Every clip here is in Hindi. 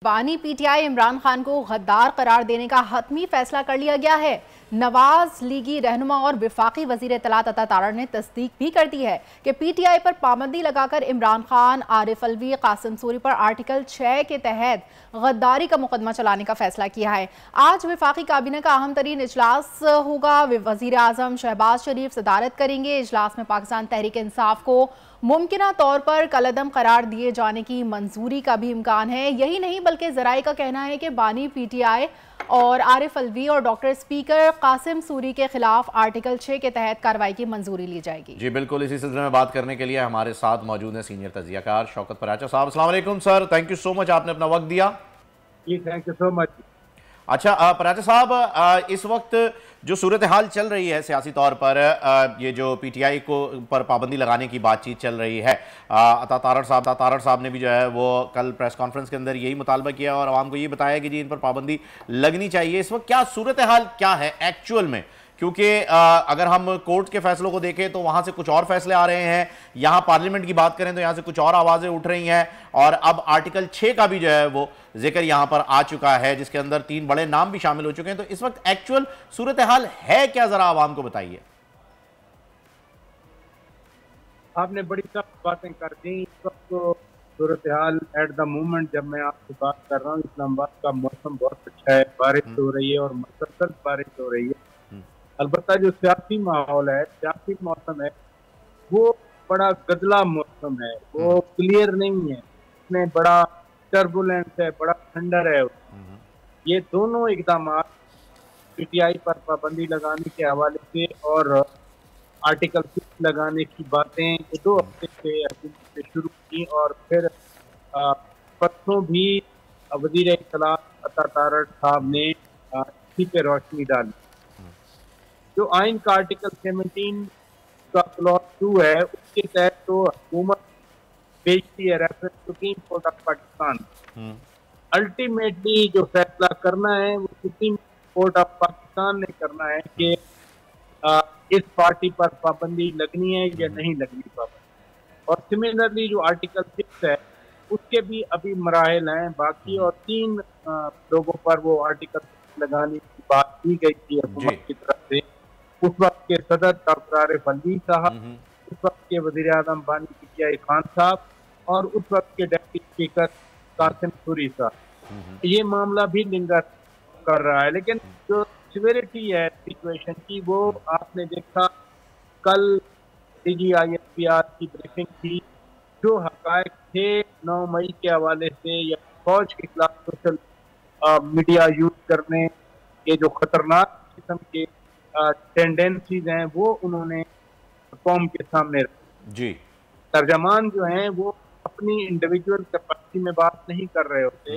बानी पीटीआई इमरान खान को गद्दार करार देने का हतमी फैसला कर लिया गया है। नवाज लीगी रहनुमा और विफाकी वजीर इत्तलात अता तारड़ ने तस्दीक भी कर दी है कि पीटीआई पर पाबंदी लगाकर इमरान खान, आरिफ अलवी, कासिम सूरी पर आर्टिकल 6 के तहत गद्दारी का मुकदमा चलाने का फैसला किया है। आज विफाकी काबीना का अहम तरीन इजलास होगा। वजीर आजम शहबाज शरीफ सदारत करेंगे। इजलास में पाकिस्तान तहरीक इंसाफ को मुमकिना तौर पर कलअदम करार दिए जाने की मंजूरी का भी इम्कान है। यही नहीं बल्कि जराए का कहना है कि बानी पीटीआई और आरिफ अलवी और डॉक्टर स्पीकर कासिम सूरी के खिलाफ आर्टिकल 6 के तहत कार्रवाई की मंजूरी ली जाएगी। जी बिल्कुल, इसी सिलसिले में बात करने के लिए हमारे साथ मौजूद हैं सीनियर तजियाकार शौकत पराचा साहब। अस्सलाम वालेकुम sir, thank you so much, आपने अपना वक्त दिया। जी थैंक यू सो मच। अच्छा पराचा साहब, इस वक्त जो सूरत हाल चल रही है सियासी तौर पर, ये जो पीटीआई को पर पाबंदी लगाने की बातचीत चल रही है, अता तारड़ साहब ने भी जो है वो कल प्रेस कॉन्फ्रेंस के अंदर यही मुतालबा किया और आवाम को ये बताया कि जी इन पर पाबंदी लगनी चाहिए। इस वक्त क्या सूरत हाल क्या है एक्चुअल में? क्योंकि अगर हम कोर्ट के फैसलों को देखें तो वहां से कुछ और फैसले आ रहे हैं, यहां पार्लियामेंट की बात करें तो यहां से कुछ और आवाजें उठ रही हैं, और अब आर्टिकल 6 का भी जो है वो जिक्र यहां पर आ चुका है, जिसके अंदर 3 बड़े नाम भी शामिल हो चुके हैं। तो इस वक्त एक्चुअल सूरत हाल है क्या, जरा आवाम को बताइए। आपने बड़ी सख्त बातें कर दी। इस वक्त तो सूरत हाल एट द मोमेंट जब मैं आपसे बात कर रहा हूँ, इस्लामाबाद का मौसम बहुत अच्छा है, बारिश हो रही है और मुसलसल बारिश हो रही है। अलबत्ता जो सियासी माहौल है, सियासी मौसम है, वो बड़ा गदला मौसम है, वो क्लियर नहीं है, इसमें बड़ा टर्बुलेंस है, बड़ा थंडर है। ये दोनों इकदाम पीटीआई पर पाबंदी लगाने के हवाले से और आर्टिकल 6 लगाने की बातें 2 हफ्ते से शुरू की और फिर परसों भी वजीर इत्तलात अता तारड़ साहब ने इसी पे रोशनी डाली। जो आइन का आर्टिकल 17 का क्लॉज 2 है, उसके तहत तो हुकूमत भेजती है reference supreme court of Pakistan. Ultimately जो फैसला करना है वो सुप्रीम कोर्ट ऑफ पाकिस्तान ने करना है कि इस पार्टी पर पाबंदी लगनी है या नहीं लगनी पाबंदी। और सिमिलरली जो आर्टिकल 6 है उसके भी अभी मराहल हैं बाकी, और 3 लोगों पर वो आर्टिकल 6 लगाने की बात की गई थी हुकूमत की तरफ से। उस वक्त के सदर डॉक्टर आरिफ अलवी साहब, उस वक्त के वजीर आजम बानी पीटीआई खान साहब और उस वक्त के डिप्टी स्पीकर कासिम सूरी साहब। ये मामला भी लिंगर कर रहा है, लेकिन जो सिवियरिटी है सिचुएशन की वो आपने देखा। कल DGISPR की ब्रीफिंग थी, जो हकायक थे 9 मई के हवाले से या फौज के खिलाफ सोशल मीडिया यूज करने के जो खतरनाक किस्म के टेंडेंसीज हैं वो उन्होंने कौम के सामने रखी। जी तर्जमान जो हैं वो अपनी इंडिविजुअल कैपेसिटी में बात नहीं कर रहे होते,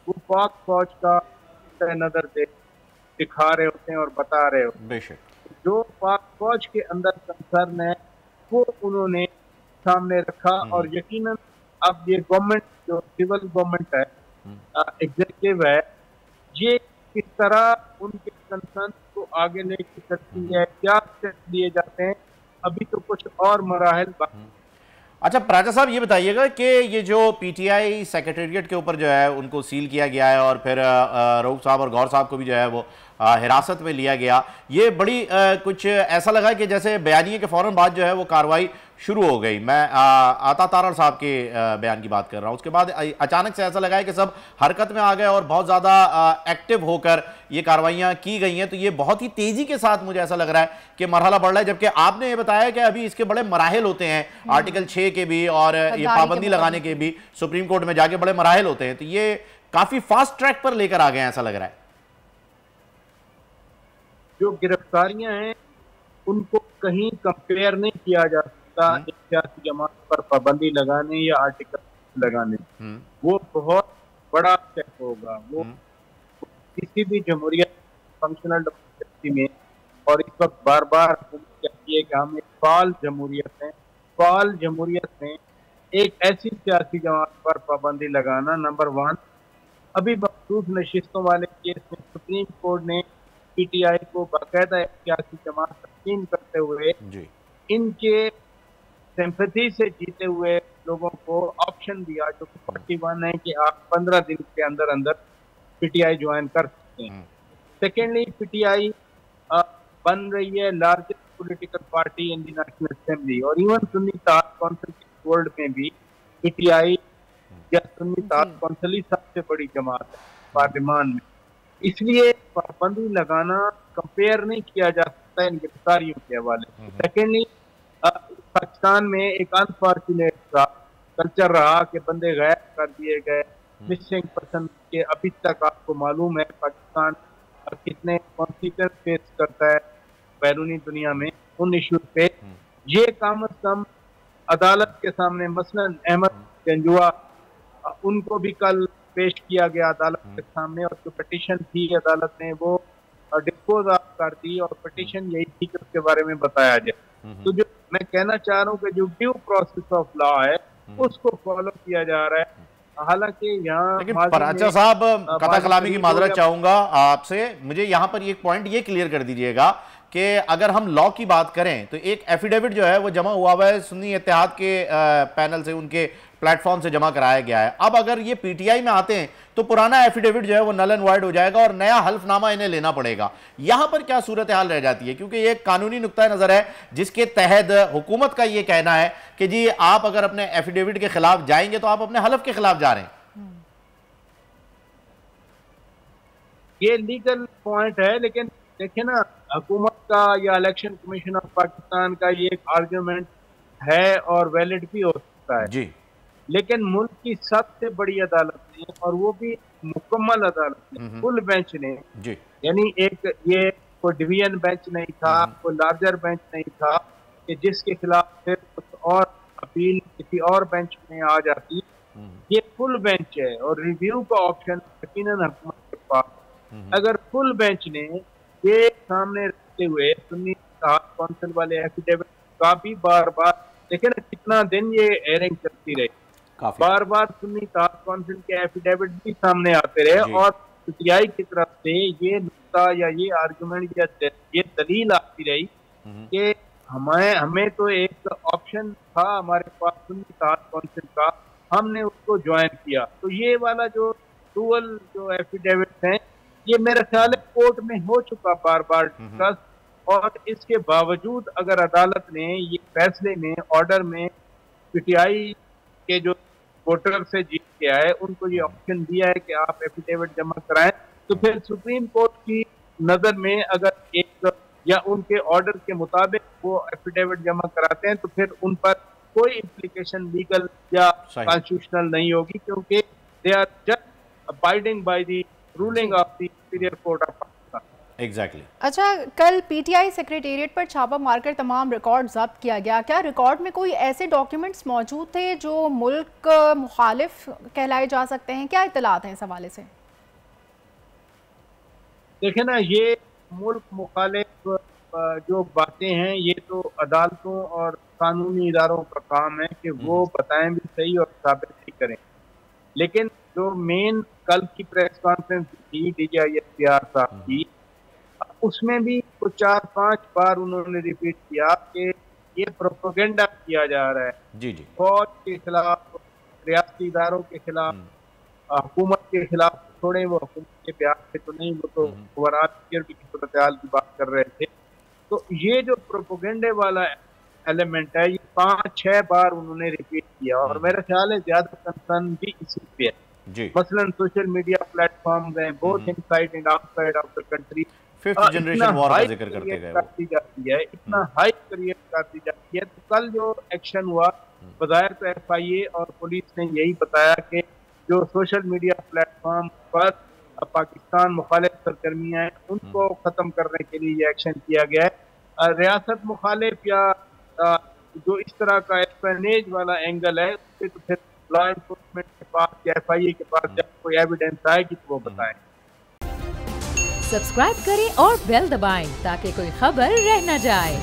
वो पाक फौज का नजर दिखा रहे होते हैं और बता रहे होते हैं। बेशक जो पाक फौज के अंदर कंसर्न है वो उन्होंने सामने रखा, और यकीनन अब ये गवर्नमेंट जो सिविल गवर्नमेंट है, एग्जीक्यूटिव है, ये किस तरह उनके कंसर्न को आगे लेके चलती है, क्या स्टेप लिए जाते हैं, अभी तो कुछ और मराहल। अच्छा पराचा साहब, ये बताइएगा कि ये जो पीटीआई सेक्रेटेरिएट के ऊपर जो है उनको सील किया गया है और फिर रऊफ साहब और गौर साहब को भी जो है वो हिरासत में लिया गया, ये बड़ी कुछ ऐसा लगा कि जैसे बयानिए के फौरन बाद जो है वो कार्रवाई शुरू हो गई। मैं अता तारड़ साहब के बयान की बात कर रहा हूँ। उसके बाद अचानक से ऐसा लगा है कि सब हरकत में आ गए और बहुत ज़्यादा एक्टिव होकर ये कार्रवाइयाँ की गई हैं। तो ये बहुत ही तेज़ी के साथ मुझे ऐसा लग रहा है कि मरहला बढ़ रहा है, जबकि आपने ये बताया कि अभी इसके बड़े मराहल होते हैं, आर्टिकल 6 के भी और ये पाबंदी लगाने के भी सुप्रीम कोर्ट में जाके बड़े मराहल होते हैं। तो ये काफ़ी फास्ट ट्रैक पर लेकर आ गए हैं ऐसा लग रहा है। जो गिरफ्तारियां हैं उनको कहीं कंपेयर नहीं किया जा सकता एक सियासी जमात पर पाबंदी लगाने या आर्टिकल लगाने। वो बहुत बड़ा स्टेप होगा। वो किसी भी जमहूरियत फंक्शनल डेमोक्रेसी में, और इस वक्त बार बार कहती है कि हम एक फाल जमहूरियत हैं, फाल जमहूरियत में एक ऐसी सियासी जमात पर पाबंदी लगाना नंबर 1। अभी मखसूस नशिस्तों वाले केस में सुप्रीम कोर्ट ने पीटीआई को बाकायदा सियासी जमात तस्लीम करते हुए इनके सिंपैथी से जीते हुए लोगों को ऑप्शन दिया, जो कि 41 है, कि आप 15 दिन के अंदर अंदर पीटीआई ज्वाइन कर सकते हैं। सेकेंडली, पीटीआई बन रही है largest political party in the national assembly, और इवन सुन्नी ताज कौंसिल के वर्ल्ड में भी पीटीआई या सुन्नी ताज कौंसिल ही सबसे बड़ी जमात है पार्लियामान में। इसलिए पाबंदी लगाना कंपेयर नहीं किया जा सकता इन गिरफ्तारियों के हवाले। सेकेंडली, पाकिस्तान में एक अनफॉर्चुनेट कल्चर रहा कि बंदे गायब कर दिए गए, मिसिंग पर्सन के अभी तक आपको मालूम है पाकिस्तान कितने कॉन्सिक्वेंस फेस करता है बैरूनी दुनिया में उन इश्यूज पे। ये कम अज कम अदालत के सामने, मसलन अहमद गंजुआ, उनको भी कल पेश किया गया अदालत के सामने, और जो पिटीशन थी अदालत ने वो डिस्पोज ऑफ कर दी, और पिटीशन यही थी कि उसके बारे में बताया जाए। तो जो मैं कहना चाह रहा हूँ कि जो ड्यू प्रोसेस ऑफ लॉ है उसको फॉलो किया जा रहा है। हालांकि यहाँ पराचा साहब, कथा कलामी की माजरत चाहूंगा आपसे, मुझे यहाँ पर एक पॉइंट ये क्लियर कर दीजिएगा कि अगर हम लॉ की बात करें तो एक एफिडेविट जो है वो जमा हुआ है सुन्नी इत्तेहाद के पैनल से, उनके प्लेटफॉर्म से जमा कराया गया है। अब अगर ये पीटीआई में आते हैं तो पुराना एफिडेविट जो है वो नल एंड वाइड हो जाएगा और नया हल्फनामा इन्हें लेना पड़ेगा। यहां पर क्या सूरत हाल रह जाती है? क्योंकि ये कानूनी नुक्ता नजर है जिसके तहत हुकूमत का ये कहना है कि जी आप अगर अपने एफिडेविट के खिलाफ जाएंगे तो आप अपने हलफ के खिलाफ जा रहे हैं। ये लीगल पॉइंट है, लेकिन देखिए ना, हुकूमत का या इलेक्शन कमीशन ऑफ पाकिस्तान का ये एक आर्ग्यूमेंट है और वैलिड भी हो सकता है जी, लेकिन मुल्क की सबसे बड़ी अदालत ने, और वो भी मुकम्मल अदालत ने, फुल बेंच ने जी, यानी एक ये कोई डिवीजन बेंच नहीं था, कोई लार्जर बेंच नहीं था कि जिसके खिलाफ फिर कुछ और अपील किसी और बेंच में आ जाती। ये फुल बेंच है और रिव्यू का ऑप्शन यकीनन हुकूमत के पास। अगर फुल बेंच ने ये सामने रखते हुए सुन्नी ताज कौंसिल वाले एफिडेविट का भी बार बार, देखिए ना कितना दिन ये हेयरिंग चलती रही, बार बार सुन्नी ताज कौंसिल के एफिडेविट भी सामने आते रहे, और पीटीआई की तरफ से ये नुक्ता या ये आर्गुमेंट या ये दलील आती रही कि हमें तो एक ऑप्शन था हमारे पास सुन्नी ताज कौंसिल का, हमने उसको ज्वाइन किया। तो ये वाला जो डुअल जो एफिडेविट हैं, ये मेरे ख्याल है कोर्ट में हो चुका बार बार डिस्कस, और इसके बावजूद अगर अदालत ने ये फैसले में, ऑर्डर में पीटीआई के जो वोटर से जीत के आए उनको ये ऑप्शन दिया है कि आप एफिडेविट जमा कराएं, तो फिर सुप्रीम कोर्ट की नजर में अगर एक या उनके ऑर्डर के मुताबिक वो एफिडेविट जमा कराते हैं तो फिर उन पर कोई इम्प्लीकेशन लीगल या कॉन्स्टिट्यूशनल नहीं होगी, क्योंकि they are just abiding by the ruling of the superior court of Pakistan. Exactly. अच्छा, कल पीटीआई सेक्रेटेरिएट पर छापा मारकर तमाम रिकॉर्ड जब्त किया गया। क्या रिकॉर्ड में कोई ऐसे डॉक्यूमेंट्स मौजूद थे जो मुल्क मुखालिफ कहलाए जा सकते हैं? क्या इत्तलात हैं इस हवाले से? देखें ना, ये मुल्क मुखालिफ जो बातें हैं ये तो अदालतों और कानूनी इदारों का काम है कि वो बताएं भी सही और साबित भी करें, लेकिन जो मेन कल की प्रेस कॉन्फ्रेंस थी DGISPR साहब की, उसमें भी कुछ 4-5 बार उन्होंने रिपीट किया कि ये प्रोपेगेंडा किया जा रहा है जी जी, फौज के खिलाफ, रियासती इदारों के खिलाफ, हुकूमत के खिलाफ। छोड़े वो हुकूमत के प्यार से तो नहीं, वो तो ओवरऑल सिक्योरिटी की सूरत हाल की बात कर रहे थे। तो ये जो प्रोपेगेंडे वाला एलिमेंट है ये 5-6 बार उन्होंने रिपीट किया, और मेरा ख्याल है ज्यादा कंसर्न भी इसी पे है जी। मसलन सोशल मीडिया प्लेटफॉर्म्स हैं, both inside and outside of the country, fifth generation war का जिक्र करते गए, करती जाती है, इतना हाइप क्रिएट करती जाती है। तो कल जो एक्शन हुआ, बज़ाहिर तो FIA और पुलिस ने यही बताया कि जो सोशल मीडिया प्लेटफॉर्म पर पाकिस्तान मुखालिफ सरगर्मियां हैं उनको खत्म करने के लिए ये एक्शन किया गया है। रियासत मुखालिफ या जो इस तरह का एस्पेनेज वाला एंगल है उससे तो फिर लॉ एनफोर्समेंट के पास या FIA के पास जब कोई एविडेंस आएगी तो वो बताएं। सब्सक्राइब करें और बेल दबाएं ताकि कोई खबर रह न जाए।